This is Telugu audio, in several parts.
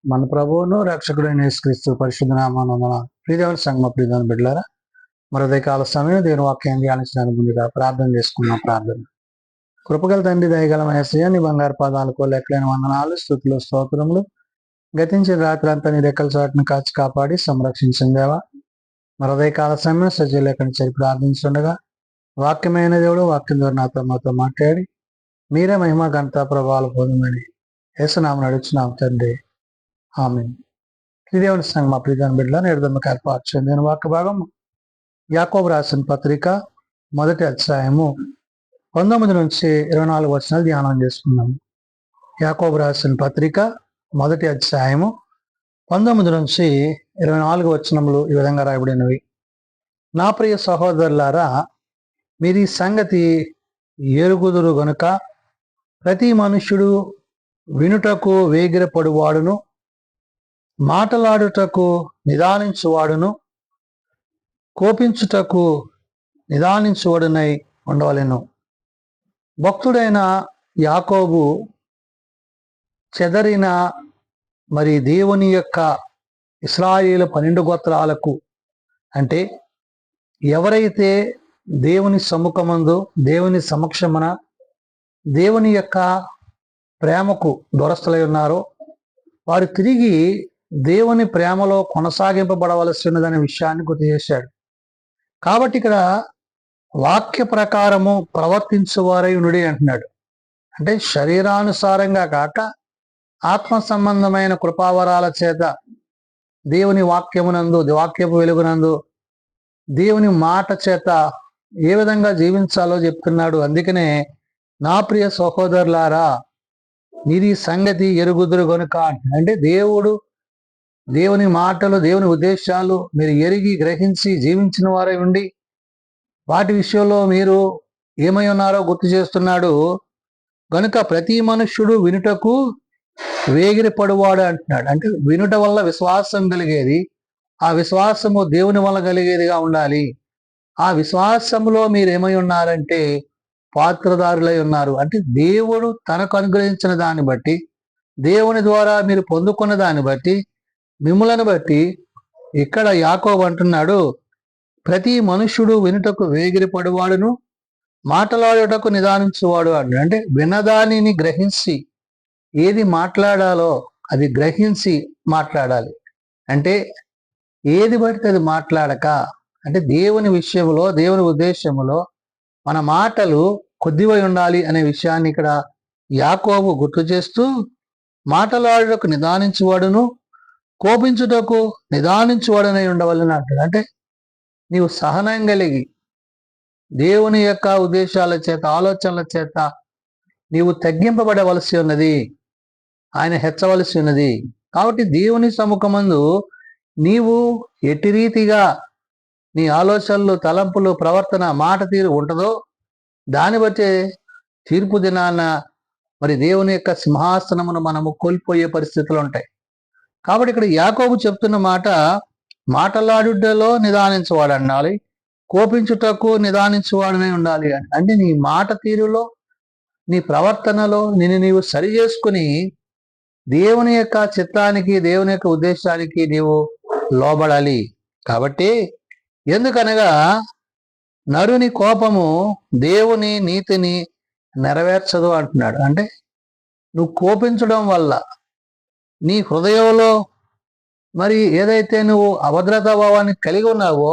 మన ప్రభువును రక్షకుడైన యేసుక్రీస్తు పరిశుద్ధ నామమున ప్రియదేవుని సంగమ ప్రియదేవుని బిడ్డలారా మరొక కాల సమయం దేవుని వాక్యాన్ని ధ్యానించడానికి ముందుగా ప్రార్థన చేసుకున్న ప్రార్థన. కృపగల తండ్రి దయగల యేసయ్య, నీ బంగారు పాదాలకు లెక్కలేని వందనాలు, స్తుతులు, స్తోత్రములు. గతించిన రాత్రి అంతా నీ రెక్కల చాటును కాచి కాపాడి సంరక్షించిందేవా. మరొక కాల సమయం సజీలేఖని చేరి ప్రార్థించుండగా వాక్యమైన దేవుడు వాక్యం ద్వారా మాతో మాట్లాడి మీరే మహిమ ఘనత ప్రభావాలు పొందమని యేసునామమున అడుగుచున్నాం తండ్రి, ఆమేన్. దేవుని సంగమ ప్రియదేవుని బిడ్డలారా, నేడు ఏర్పాటు చెందిన వాక్య భాగం యాకోబు రాసిన పత్రిక మొదటి అధ్యాయము 19 నుంచి 24 వచనాలు ధ్యానం చేసుకున్నాము. యాకోబు రాసిన పత్రిక మొదటి అధ్యాయము 19 నుంచి 24 వచనములు ఈ విధంగా రాయబడినవి. నా ప్రియ సహోదరులారా, మీరు ఈ సంగతి ఎరుగుదురు గనుక ప్రతి మనుష్యుడు వినుటకు వేగిరపడువాడును, మాటలాడుటకు నిదానించువాడును, కోపించుటకు నిదానించువాడునై ఉండవలెను. భక్తుడైన యాకోబు చెదరిన దేవుని యొక్క ఇశ్రాయేలు 12 గోత్రాలకు, అంటే ఎవరైతే దేవుని సమ్ముఖమందు దేవుని సమక్షమున దేవుని యొక్క ప్రేమకు దొరస్తులై ఉన్నారో వారు తిరిగి దేవుని ప్రేమలో కొనసాగింపబడవలసి ఉన్నదనే విషయాన్ని గుర్తు చేశాడు. కాబట్టి ఇక్కడ వాక్య ప్రకారము ప్రవర్తించువారై ఉండుడి అంటున్నాడు. అంటే శరీరానుసారంగా కాక ఆత్మ సంబంధమైన కృపావరాల చేత దేవుని వాక్యమునందు, వాక్యపు వెలుగునందు, దేవుని మాట చేత ఏ విధంగా జీవించాలో చెప్తున్నాడు. అందుకనే నా ప్రియ సహోదరులారా, మీరు ఈ సంగతి ఎరుగుదురు గనుక, అంటే దేవుని మాటలు, దేవుని ఉద్దేశాలు మీరు ఎరిగి గ్రహించి జీవించిన వారై ఉండి వాటి విషయంలో మీరు ఏమై ఉన్నారో గుర్తు చేస్తున్నాడు. గనుక ప్రతి మనుష్యుడు వినుటకు వేగిరపడువాడు అంటున్నాడు. అంటే వినుట వల్ల విశ్వాసం కలిగేది, ఆ విశ్వాసము దేవుని వల్ల కలిగేదిగా ఉండాలి. ఆ విశ్వాసములో మీరు ఏమై ఉన్నారంటే పాత్రదారులై ఉన్నారు. అంటే దేవుడు తనకు అనుగ్రహించిన దాన్ని బట్టి, దేవుని ద్వారా మీరు పొందుకున్న దాన్ని బట్టి, మిమ్ములను బట్టి ఇక్కడ యాకోబు అంటున్నాడు, ప్రతి మనుష్యుడు వినుటకు వేగిరపడువాడును, మాట్లాడుటకు నిదానించువాడు అన్నాడు. అంటే వినదానిని గ్రహించి ఏది మాట్లాడాలో అది గ్రహించి మాట్లాడాలి. అంటే ఏది పడితే అది మాట్లాడక, అంటే దేవుని విషయంలో, దేవుని ఉద్దేశంలో మన మాటలు కొద్దివై ఉండాలి అనే విషయాన్ని ఇక్కడ యాకోబు గుర్తు చేస్తూ, మాటలాడుటకు నిదానించువాడును, కోపించుటకు నిదానించువాడనై ఉండవలని అంటాడు. అంటే నీవు సహనం కలిగి దేవుని యొక్క ఉద్దేశాల చేత, ఆలోచనల చేత నీవు తగ్గింపబడవలసి ఉన్నది, ఆయన హెచ్చవలసి ఉన్నది. కాబట్టి దేవుని సముఖమందు నీవు ఎట్టి రీతిగా నీ ఆలోచనలు, తలంపులు, ప్రవర్తన, మాట తీరు ఉంటుందో దాన్ని బట్టే తీర్పు దినాన దేవుని యొక్క సింహాసనమును మనము కోల్పోయే పరిస్థితులు ఉంటాయి. కాబట్టి ఇక్కడ యాకోబు చెప్తున్న మాట, మాటలాడుటలో నిదానించువాడు అనాలి, కోపించుటకు నిదానించువాడనే ఉండాలి. అంటే నీ మాట తీరులో, నీ ప్రవర్తనలో నిన్ను నీవు సరి చేసుకుని దేవుని యొక్క చిత్తానికి, దేవుని యొక్క ఉద్దేశానికి నీవు లోబడాలి. కాబట్టి ఎందుకనగా నరుని కోపము దేవుని నీతిని నెరవేర్చదు అంటున్నాడు. అంటే నువ్వు కోపించడం వల్ల నీ హృదయంలో ఏదైతే నువ్వు అభద్రతా భావాన్ని కలిగి ఉన్నావో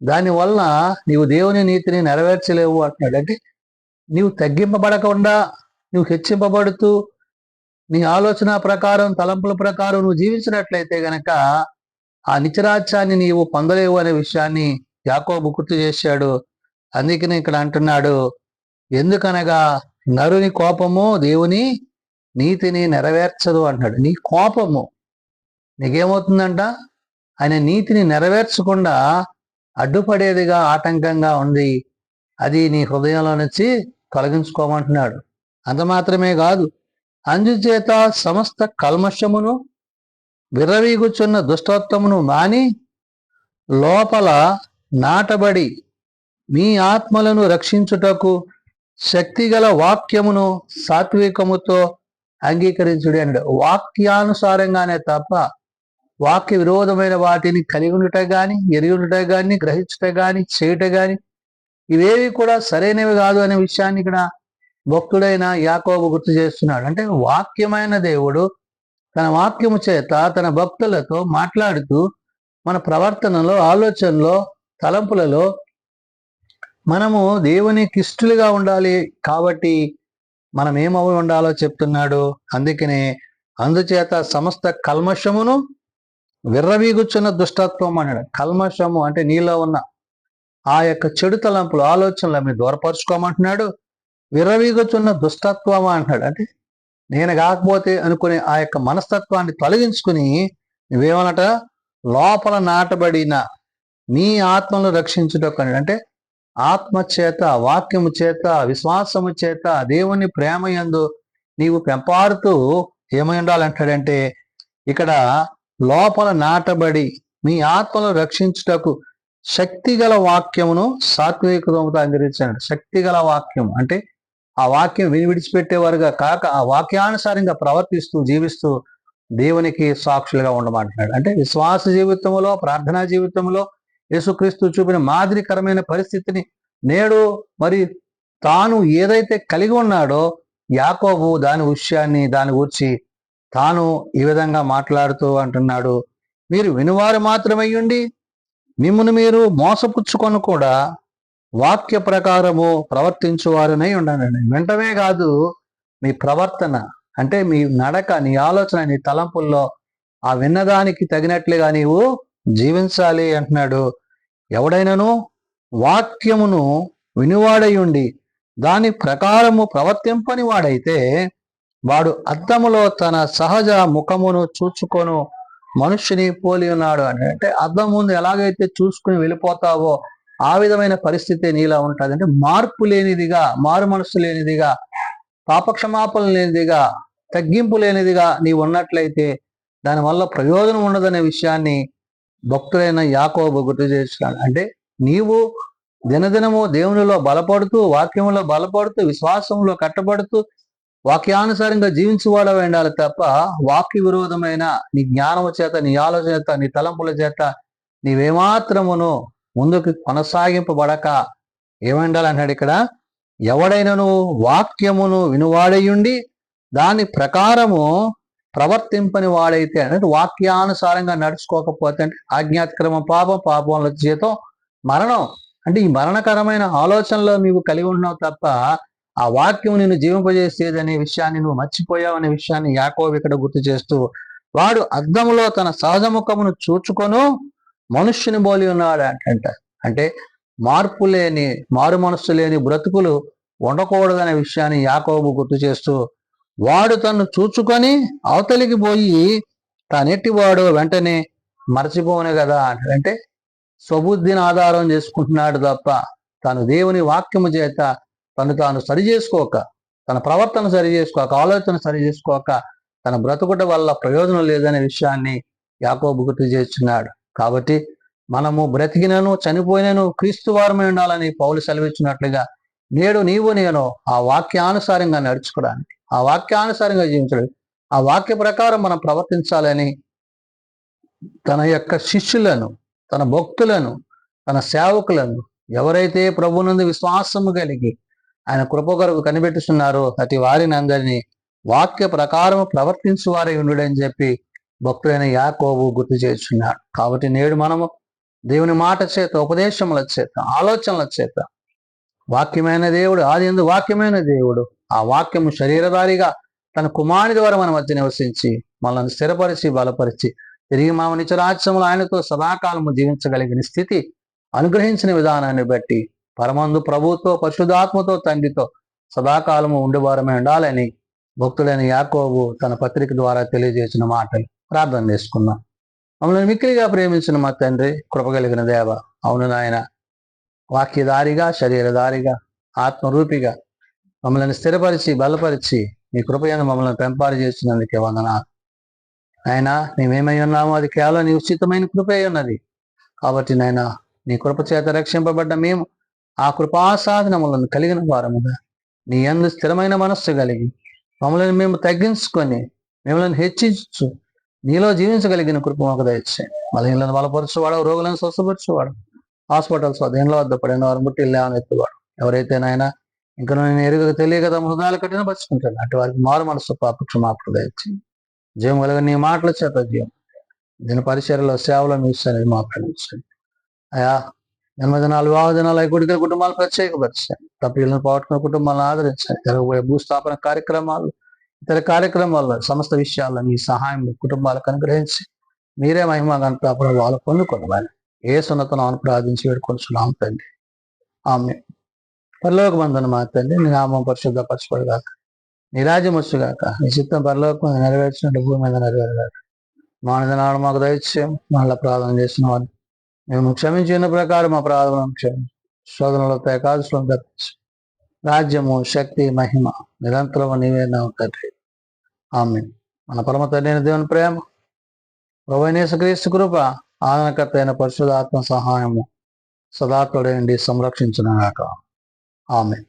దానివల్ల నీవు దేవుని నీతిని నెరవేర్చలేవు అంటున్నాడు. అంటే నీవు తగ్గింపబడకుండా, నువ్వు హెచ్చింపబడుతూ నీ ఆలోచన ప్రకారం, తలంపుల ప్రకారం నువ్వు జీవించినట్లయితే గనక ఆ నిత్యరాజ్యాన్ని నీవు పొందలేవు అనే విషయాన్ని యాకోబు గుర్తు చేశాడు. అందుకని ఇక్కడ అంటున్నాడు, ఎందుకనగా నరుని కోపము దేవుని నీతిని నెరవేర్చదు అంటున్నాడు. నీ కోపము నీకేమవుతుందంట, ఆయన నీతిని నెరవేర్చకుండా అడ్డుపడేదిగా, ఆటంకంగా ఉంది. అది నీ హృదయంలో నుంచి తొలగించుకోమంటున్నాడు. అంత మాత్రమే కాదు, అందుచేత సమస్త కల్మషమును, విర్రవీగుచున్న దుష్టత్వమును మాని లోపల నాటబడి మీ ఆత్మలను రక్షించుటకు శక్తిగల వాక్యమును సాత్వికముతో అంగీకరించుడి అన్నాడు. వాక్యానుసారంగానే తప్ప వాక్య విరోధమైన వాటిని కలిగి ఉండట గాని, ఎరిగి ఉండట గాని, గ్రహించుట గాని, చేయుట గాని ఇవేవి కూడా సరైనవి కాదు అనే విషయాన్ని ఇక్కడ భక్తుడైన యాకోబు గుర్తు చేస్తున్నాడు. అంటే వాక్యమైన దేవుడు తన వాక్యము చేత తన భక్తులతో మాట్లాడుతూ మన ప్రవర్తనలో, ఆలోచనలో, తలంపులలో మనము దేవునికి ఇష్టలుగా ఉండాలి. కాబట్టి మనం ఏమవి ఉండాలో చెప్తున్నాడు. అందుచేత సమస్త కల్మషమును విర్రవీగుచున్న దుష్టత్వం అన్నాడు. కల్మషము అంటే నీలో ఉన్న ఆ యొక్క చెడు తలంపులు, ఆలోచనలు మీరు దూరపరుచుకోమంటున్నాడు. విర్రవీగుచున్న దుష్టత్వం అంటున్నాడు. అంటే నేను కాకపోతే అనుకునే ఆ యొక్క మనస్తత్వాన్ని తొలగించుకుని నువ్వేమనట లోపల నాటబడిన నీ ఆత్మను రక్షించుటకు అంటే ఆత్మ చేత, వాక్యము చేత, విశ్వాసము చేత దేవుని ప్రేమ యందు నీవు పెంపారుతూ ఏమై ఉండాలంటాడంటే ఇక్కడ లోపల నాటబడి మీ ఆత్మను రక్షించుటకు శక్తిగల వాక్యమును సాత్వికతతో అందించాడు. శక్తిగల వాక్యం అంటే ఆ వాక్యం విడిచిపెట్టేవారుగా కాక ఆ వాక్యానుసారంగా ప్రవర్తిస్తూ జీవిస్తూ దేవునికి సాక్షులుగా ఉండమంటున్నాడు. అంటే విశ్వాస జీవితంలో, ప్రార్థనా జీవితంలో యేసుక్రీస్తు చూపిన మాదిరికరమైన పరిస్థితిని నేడు మరి తాను ఏదైతే కలిగి ఉన్నాడో యాకోబు దాని విషయాన్ని దాని గురించి తాను ఈ విధంగా మాట్లాడుతూ అంటున్నాడు. మీరు వినువారు మాత్రమయ్యుండి మిమ్మును మీరు మోసపుచ్చుకొని కూడా వాక్య ప్రకారము ప్రవర్తించువారనై ఉండండి. వెంటనే కాదు, మీ ప్రవర్తన అంటే మీ నడక, నీ ఆలోచన, నీ తలంపుల్లో ఆ విన్నదానికి తగినట్లుగా నీవు జీవించాలి అంటున్నాడు. ఎవడైనాను వాక్యమును వినివాడై ఉండి దాని ప్రకారము ప్రవర్తింపని వాడైతే వాడు అద్దములో తన సహజ ముఖమును చూచుకొను మనుష్యుని పోలి ఉన్నాడు అని. అంటే అద్దం ముందు ఎలాగైతే చూసుకుని వెళ్ళిపోతావో ఆ విధమైన పరిస్థితి నీలా ఉంటుంది. అంటే మార్పు లేనిదిగా, మారు మనస్సు లేనిదిగా, పాపక్షమాపణ లేనిదిగా, తగ్గింపు లేనిదిగా నీవు ఉన్నట్లయితే దానివల్ల ప్రయోజనం ఉండదనే విషయాన్ని భక్తులైన యాకోబు గుర్తు చేస్తున్నాడు. అంటే నీవు దినదినము దేవునిలో బలపడుతూ, వాక్యంలో బలపడుతూ, విశ్వాసంలో కట్టబడుతూ వాక్యానుసారంగా జీవించువాడవి ఉండాలి తప్ప వాక్య విరోధమైన నీ జ్ఞానము చేత, నీ ఆలోచన చేత, నీ తలంపుల చేత నీవేమాత్రమును ముందుకు కొనసాగింపబడక ఏమండాలంటాడు ఇక్కడ. ఎవడైనను వాక్యమును వినువాడయుండి దాని ప్రకారము ప్రవర్తింపని వాడైతే అంటే వాక్యానుసారంగా నడుచుకోకపోతే అంటే ఆజ్ఞాతిక్రమ పాపం, పాపంలో జీతం మరణం. అంటే ఈ మరణకరమైన ఆలోచనలో నీవు కలిగి ఉన్నావు తప్ప ఆ వాక్యం నిన్ను జీవింపజేసేదనే విషయాన్ని నువ్వు మర్చిపోయావు అనే విషయాన్ని యాకోబు ఇక్కడ గుర్తు చేస్తూ వాడు అద్దములో తన సహజ ముఖమును చూచుకొను మనుష్యుని పోలి ఉన్నాడు అంట. అంటే మార్పు లేని, మారు మనస్సు లేని బ్రతుకులు ఉండకూడదనే విషయాన్ని యాకోబు గుర్తు చేస్తూ వాడు తను చూచుకొని అవతలికి పోయి తానెట్టివాడు వెంటనే మరచిపోను కదా అంటే స్వబుద్ధిని ఆధారం చేసుకుంటున్నాడు తప్ప తాను దేవుని వాక్యము చేత తాను సరి చేసుకోక, తన ప్రవర్తన సరి చేసుకోక, ఆలోచన సరి చేసుకోక తన బ్రతుకుట వల్ల ప్రయోజనం లేదనే విషయాన్ని యాకోబు గుర్తు చేస్తున్నాడు. కాబట్టి మనము బ్రతికినను చనిపోయినను క్రీస్తు వారమై ఉండాలని పౌలు సెలవిచ్చినట్లుగా నేడు నీవు నేను ఆ వాక్యానుసారంగా నడుచుకోవడానికి, ఆ వాక్యానుసారంగా జీవించడానికి, ఆ వాక్య ప్రకారం మనం ప్రవర్తించాలని తన యొక్క శిష్యులను, తన భక్తులను, తన సేవకులను ఎవరైతే ప్రభునందు విశ్వాసము కలిగి ఆయన కృప కొరకు కనిపెట్టుస్తున్నారో అతి వారిని అందరినీ వాక్య ప్రకారము ప్రవర్తించు వారై ఉండుడని చెప్పి భక్తులైన యాకోబు గుర్తు చేస్తున్నాడు. కాబట్టి నేడు మనము దేవుని మాట చేత, ఉపదేశముల చేత, ఆలోచనల చేత వాక్యమైన దేవుడు, ఆదియందు వాక్యమైన దేవుడు ఆ వాక్యము శరీరధారిగా తన కుమారుని ద్వారా మన మధ్య నివసించి మనల్ని స్థిరపరిచి బలపరిచి తిరిగి మా నిత్యరాజ్యములు ఆయనతో సదాకాలము జీవించగలిగిన స్థితి అనుగ్రహించిన విధానాన్ని బట్టి పరమందు ప్రభుతో, పరిశుద్ధాత్మతో, తండ్రితో సదాకాలము ఉండేవారమే ఉండాలని భక్తుడైన యాకోబు తన పత్రిక ద్వారా తెలియజేసిన మాటలు ప్రార్థన చేసుకున్నాం. మమ్మల్ని మిక్కిలిగా ప్రేమించిన మా తండ్రి, కృపగలిగిన దేవ, అవును నాయన, వాక్యధారిగా, శరీరధారిగా, ఆత్మరూపిగా మమ్మల్ని స్థిరపరిచి బలపరిచి నీ కృపయందు మమ్మల్ని పెంపారు చేసినందుకే వందనాలు. ఆయన మేమేమై ఉన్నామో అది కేవలం నీ ఉచితమైన కృపే ఉన్నది. కాబట్టి నాయన నీ కృప చేత రక్షింపబడ్డ మేము ఆ కృపాసాధనములను కలిగిన వారముగా నీ యందు స్థిరమైన మనస్సు కలిగి మమ్మల్ని మేము తగ్గించుకొని మిమ్మల్ని హెచ్చించు నీలో జీవించగలిగిన కృప మాకు దయచేయండి. బలహీనలను బలపరచువాడు, రోగులను స్వస్థపరచువాడు, హాస్పిటల్స్ దేనిలో వద్ద పడిన వారిని బట్టి లేవని ఎత్తువాడు. ఎవరైతే నాయన ఇంకా నేను ఎరుగక తెలియక తమ హృదయాలు కట్టిన పరుచుకుంటాను అటు వారికి మారు మనసు పాప క్షమాపణ దయచేయండి. జీవం కలిగిన నీ మాటల చేత జీవం దీని పరిచర్యలో సేవలో మీ సన్నిధి మాకు కలిగించండి. అయా జన్మదినాలు, వివాహ దినాలు, గుడికల కుటుంబాలు ప్రత్యేకపరిచండి. తప్పిలను పోగొట్టుకున్న కుటుంబాలను ఆదరించండి. జరగబోయే భూస్థాపన కార్యక్రమాలు, ఇతర కార్యక్రమాల్లో సమస్త విషయాల్లో మీ సహాయం కుటుంబాలకు అనుగ్రహించి మీరే మహిమ గంట వాళ్ళు పొందుకోవాలి. ఏ సున్నతను ప్రార్థించి వేడుకొంచున్నాం తండ్రి. ఆమె పరలోక బంధన మా తండ్రి, నీ నామం పరిశుద్ధపరచబడుగాక, నీ రాజ్యం వచ్చుగాక, నీ చిత్తం పరలోకం నెరవేర్చినట్టు భూమి మీద నెరవేరుగాక. మానదనాడు మాకు దయచేయం. మళ్ళీ ప్రార్థన చేసిన వారిని మేము క్షమించిన ప్రకారం మా ప్రార్థన క్షమించి శోధనలతో ఏకాదశిలో తప్పించు. రాజ్యము, శక్తి, మహిమ నిరంతరం నీవేనా తండ్రి. ఆమేన్. మన పరమ తండ్రి అయిన దేవుని ప్రేమ, ప్రభువైన యేసుక్రీస్తు కృప, ఆదరణకర్త అయిన పరిశుద్ధాత్మ సహాయము సదాతోడండి సంరక్షించునుగాక. ఆమేన్.